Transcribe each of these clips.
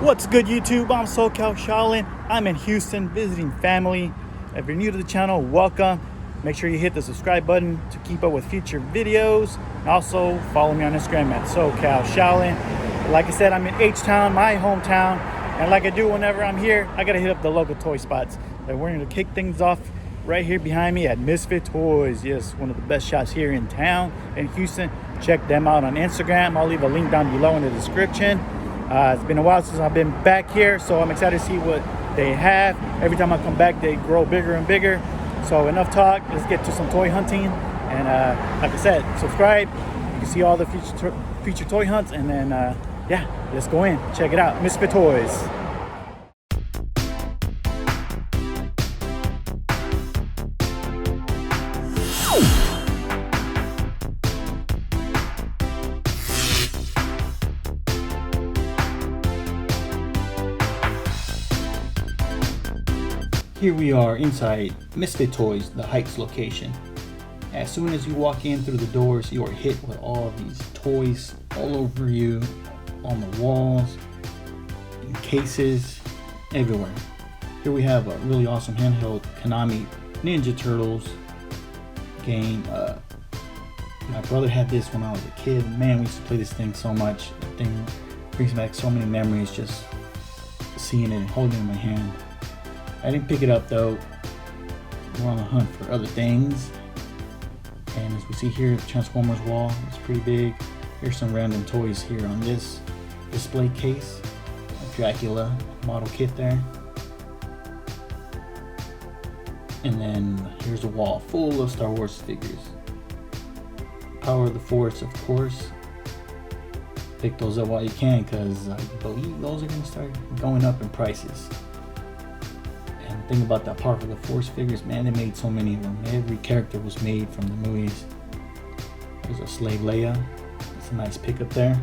What's good, YouTube? I'm SoCal Shaolin. I'm in Houston visiting family. If you're new to the channel, welcome. Make sure you hit the subscribe button to keep up with future videos. And also follow me on Instagram at SoCal Shaolin. Like I said, I'm in H-Town, my hometown. And like I do whenever I'm here, I gotta hit up the local toy spots. And we're gonna kick things off right here behind me at Misfit Toys. Yes, one of the best shops here in town in Houston. Check them out on Instagram. I'll leave a link down below in the description. It's been a while since I've been back here, so I'm excited to see what they have. Every time I come back, they grow bigger and bigger. So enough talk, let's get to some toy hunting. And like I said, subscribe. You can see all the future toy hunts. And then, yeah, let's go in. Check it out, Misfit Toys. Here we are inside Misfit Toys, the Heights location. As soon as you walk in through the doors, you are hit with all of these toys all over you, on the walls, in cases, everywhere. Here we have a really awesome handheld Konami Ninja Turtles game. My brother had this when I was a kid. Man, we used to play this thing so much. The thing brings back so many memories, just seeing it and holding it in my hand. I didn't pick it up though. We're on the hunt for other things. And as we see here, the Transformers wall is pretty big. Here's some random toys here on this display case. A Dracula model kit there. And then here's a wall full of Star Wars figures. Power of the Force, of course. Pick those up while you can, because I believe those are going to start going up in prices. Think about that Power of the Force figures, man, they made so many of them. Every character was made from the movies. There's a Slave Leia. That's a nice pickup there.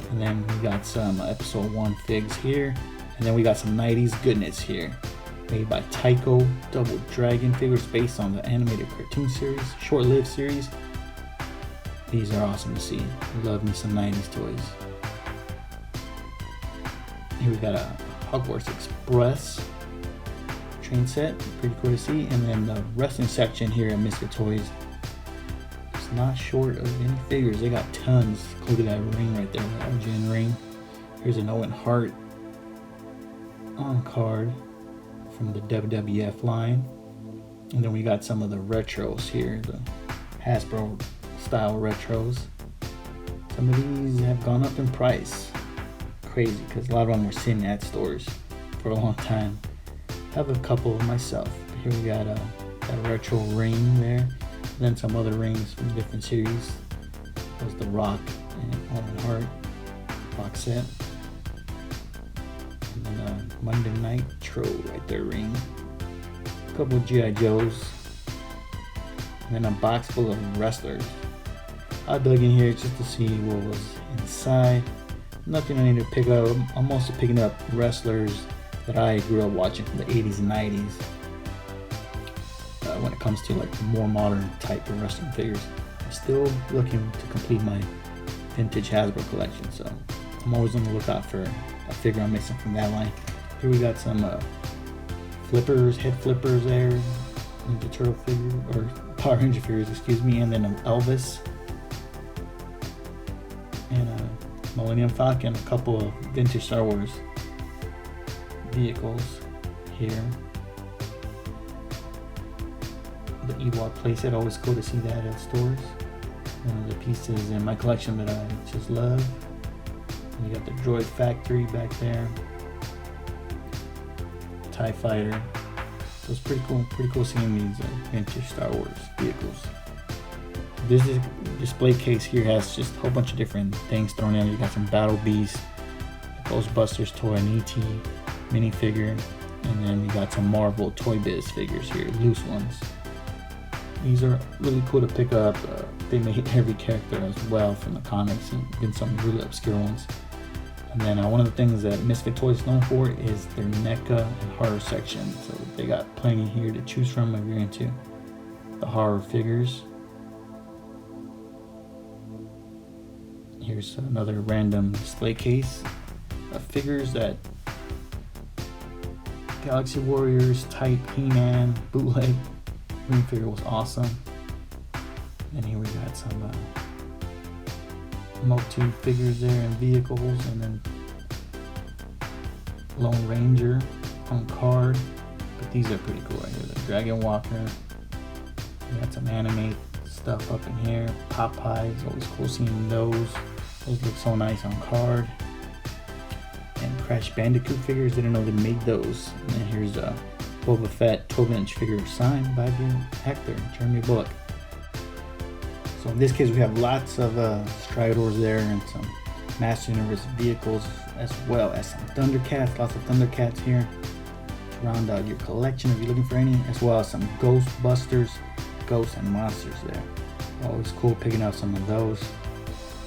And then we got some episode 1 figs here. And then we got some 90s goodness here. Made by Tycho, Double Dragon figures based on the animated cartoon series, short-lived series. These are awesome to see. Love me some 90s toys. Here we got a Hogwarts Express train set, pretty cool to see. And then the wrestling section here at Misfit Toys is not short of any figures. They got tons. Look at that ring right there, the Argent ring. Here's an Owen Hart on card from the WWF line. And then we got some of the retros here, the Hasbro style retros. Some of these have gone up in price. Crazy, because a lot of them were sitting at stores for a long time. I have a couple of myself. Here we got a retro ring there, and then some other rings from different series. There's the Rock and Owen Hart box set, and then a Monday Nitro right there ring. A couple of GI Joes, and then a box full of wrestlers. I dug in here just to see what was inside. Nothing I need to pick up. I'm mostly picking up wrestlers that I grew up watching from the 80s and 90s. When it comes to like the more modern type of wrestling figures, I'm still looking to complete my vintage Hasbro collection, so I'm always on the lookout for a figure I'm missing from that line. Here we got some flippers, head flippers there, Ninja Turtle figure, or Power Ranger figures, excuse me, and then an Elvis and a Millennium Falcon, a couple of vintage Star Wars vehicles here. The Ewok playset, always cool to see that at stores. One of the pieces in my collection that I just love. And you got the Droid Factory back there. TIE Fighter. So it's pretty cool seeing these vintage Star Wars vehicles. This display case here has just a whole bunch of different things thrown in. You got some Battle Beast, Ghostbusters toy, an E.T. minifigure, and then we got some Marvel Toy Biz figures here, loose ones. These are really cool to pick up. They made every character as well from the comics, and even some really obscure ones. And then one of the things that Misfit Toys is known for is their NECA and horror section. So they got plenty here to choose from if you're into the horror figures. Here's another random display case. figures that Galaxy Warriors type He-Man bootleg green figure was awesome. And here we got some motu figures there and vehicles, and then Lone Ranger on card. But these are pretty cool right here. The Dragon Walker. We got some anime stuff up in here. Popeyes, always cool seeing those. Those look so nice on card. And Crash Bandicoot figures, didn't know they made those. And then here's a Boba Fett 12-inch figure signed by the actor, Jeremy Bulloch. So in this case, we have lots of Stridors there and some Master Universe vehicles, as well as some Thundercats, lots of Thundercats here to round out your collection if you're looking for any, as well as some Ghostbusters, Ghosts and Monsters there. Always cool picking up some of those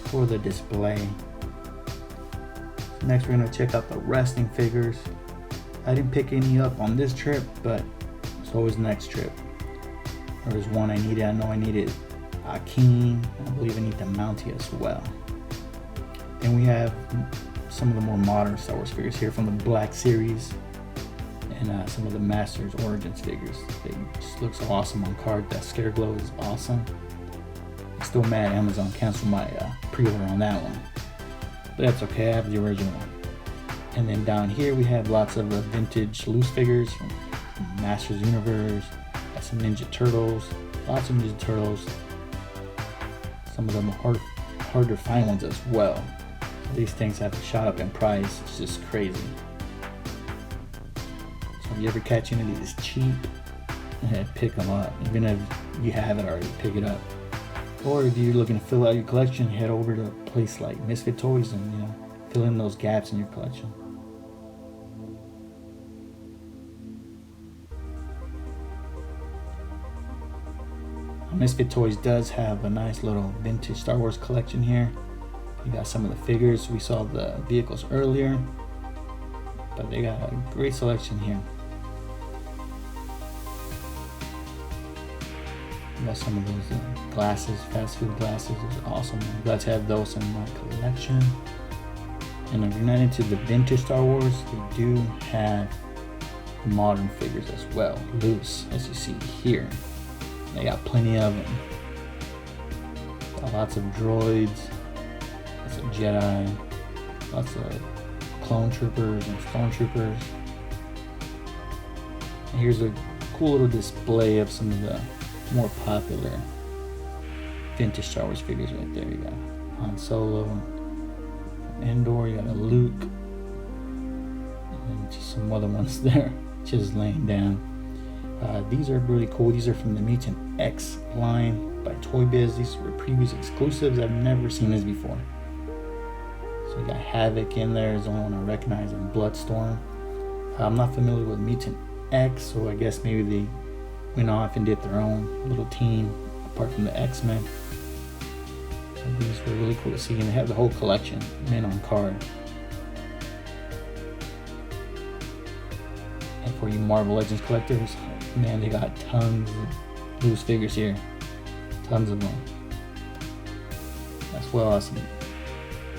for the display. Next, we're going to check out the wrestling figures. I didn't pick any up on this trip, but it's always next trip. There was one I needed. I know I needed Akeem, and I believe I need the Mountie as well. Then we have some of the more modern Star Wars figures here from the Black Series, and some of the Masters Origins figures. They just look so awesome on card. That Scareglow is awesome. I'm still mad Amazon canceled my pre-order on that one, but that's okay, I have the original. And then down here we have lots of vintage loose figures from Masters Universe, got some Ninja Turtles, lots of Ninja Turtles. Some of them are hard to find ones as well. These things have shot up in price, it's just crazy. So if you ever catch any of these cheap, pick them up. Even if you have it already, pick it up. Or if you're looking to fill out your collection, head over to a place like Misfit Toys and fill in those gaps in your collection. Misfit Toys does have a nice little vintage Star Wars collection here. You got some of the figures. We saw the vehicles earlier, but they got a great selection here. Got some of those glasses, fast food glasses. Those are awesome. I'm glad to have those in my collection. And if you're not into the vintage Star Wars, they do have modern figures as well, loose, as you see here. They got plenty of them. Got lots of droids, lots of Jedi, lots of clone troopers and stormtroopers. And here's a cool little display of some of the more popular vintage Star Wars figures right there. You got Han Solo, Endor, you got a Luke, and then just some other ones there just laying down. These are really cool. These are from the Mutant X line by Toy Biz. These were previous exclusives. I've never seen this before. So you got Havoc in there, is the only one I recognize, and Bloodstorm. I'm not familiar with Mutant X, so I guess maybe they went off and did their own little team apart from the X-Men. So these were really cool to see, and they have the whole collection mint on card. And for you Marvel Legends collectors, man, they got tons of loose figures here. Tons of them. As well as some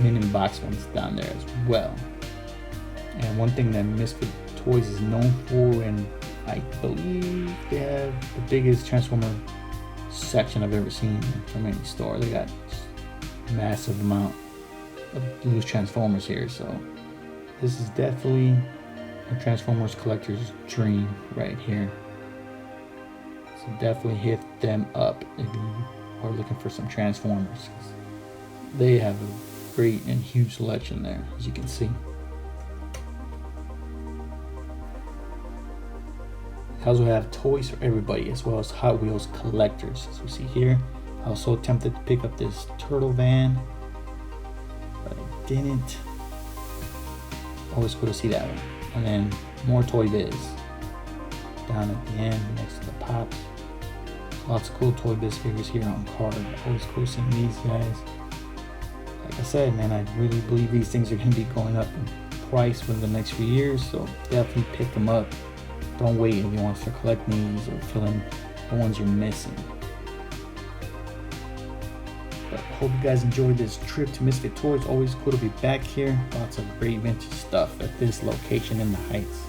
mini box ones down there as well. And one thing that Misfit Toys is known for, and I believe they have the biggest Transformer section I've ever seen from any store. They got a massive amount of loose Transformers here, so this is definitely a Transformers collector's dream right here. So definitely hit them up if you are looking for some Transformers. They have a great and huge selection there, as you can see. They also have toys for everybody, as well as Hot Wheels collectors. As we see here, I was so tempted to pick up this turtle van, but I didn't. Always cool to see that one. And then more Toy Biz down at the end next to the Pops. Lots of cool Toy Biz figures here on card. Always cool seeing these guys. Like I said, man, I really believe these things are going to be going up in price within the next few years, so definitely pick them up. Don't wait if you want to start collecting these or fill in the ones you're missing. But Hope you guys enjoyed this trip to Misfit Toys. Always cool to be back here. Lots of great vintage stuff at this location in the Heights.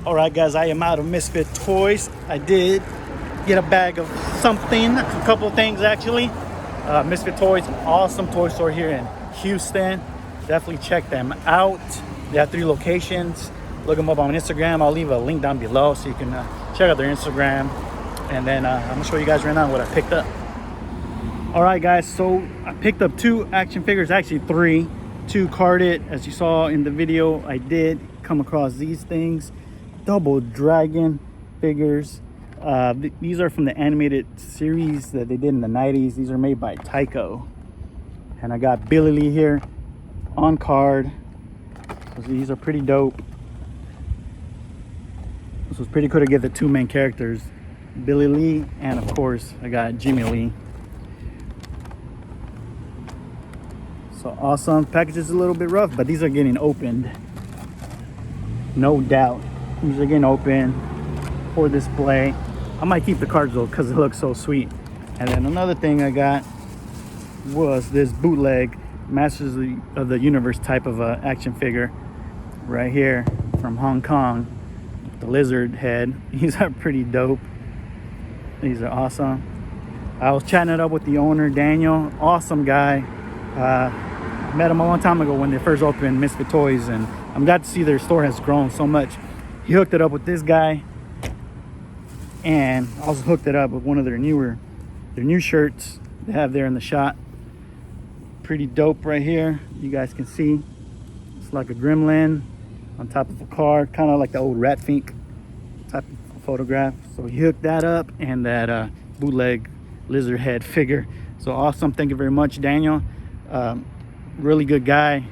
Alright guys, I am out of Misfit Toys. I did get a bag of something, a couple things actually. Misfit Toys, awesome toy store here in Houston. Definitely check them out. They have 3 locations. Look them up on Instagram. I'll leave a link down below so you can check out their Instagram. And then I'm gonna show you guys right now what I picked up. Alright guys, so I picked up 2 action figures, actually 3. 2 carded. As you saw in the video, I did come across these things. Double Dragon figures. These are from the animated series that they did in the 90s. These are made by Tyco. And I got Billy Lee here on card. So these are pretty dope. This was pretty cool to get the 2 main characters, Billy Lee, and of course I got Jimmy Lee. So awesome. Package is a little bit rough, but these are getting opened, no doubt. These are getting open for display. I might keep the cards though because it looks so sweet. And then another thing I got was this bootleg Masters of the Universe type of action figure right here from Hong Kong. The lizard head. These are pretty dope. These are awesome. I was chatting it up with the owner, Daniel. Awesome guy. Met him a long time ago when they first opened Misfit Toys, and I'm glad to see their store has grown so much. He hooked it up with this guy, and also hooked it up with one of their new shirts they have there in the shot. Pretty dope right here. You guys can see it's like a gremlin on top of a car, kind of like the old Rat Fink type of photograph. So he hooked that up, and that bootleg lizard head figure. So awesome. Thank you very much, Daniel. Really good guy.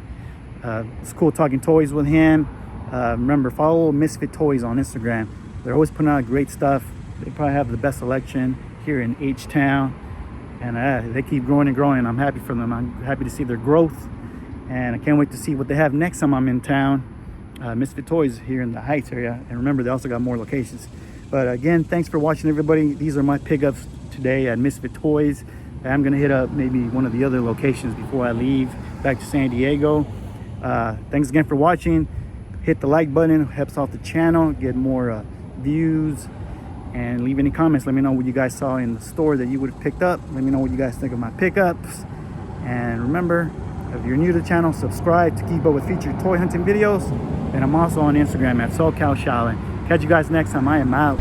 It's cool talking toys with him. Remember, follow Misfit Toys on Instagram. They're always putting out great stuff. They probably have the best selection here in H-Town, and they keep growing and growing. I'm happy for them. I'm happy to see their growth, and I can't wait to see what they have next time I'm in town. Misfit Toys here in the Heights area, and remember, they also got more locations. But again, thanks for watching, everybody. These are my pickups today at Misfit Toys. I'm gonna hit up maybe one of the other locations before I leave back to San Diego. Thanks again for watching. Hit the like button, it helps out the channel, get more views, and leave any comments. Let me know what you guys saw in the store that you would have picked up. Let me know what you guys think of my pickups. And remember, if you're new to the channel, subscribe to keep up with featured toy hunting videos. And I'm also on Instagram at SoCal Shaolin. Catch you guys next time. I am out.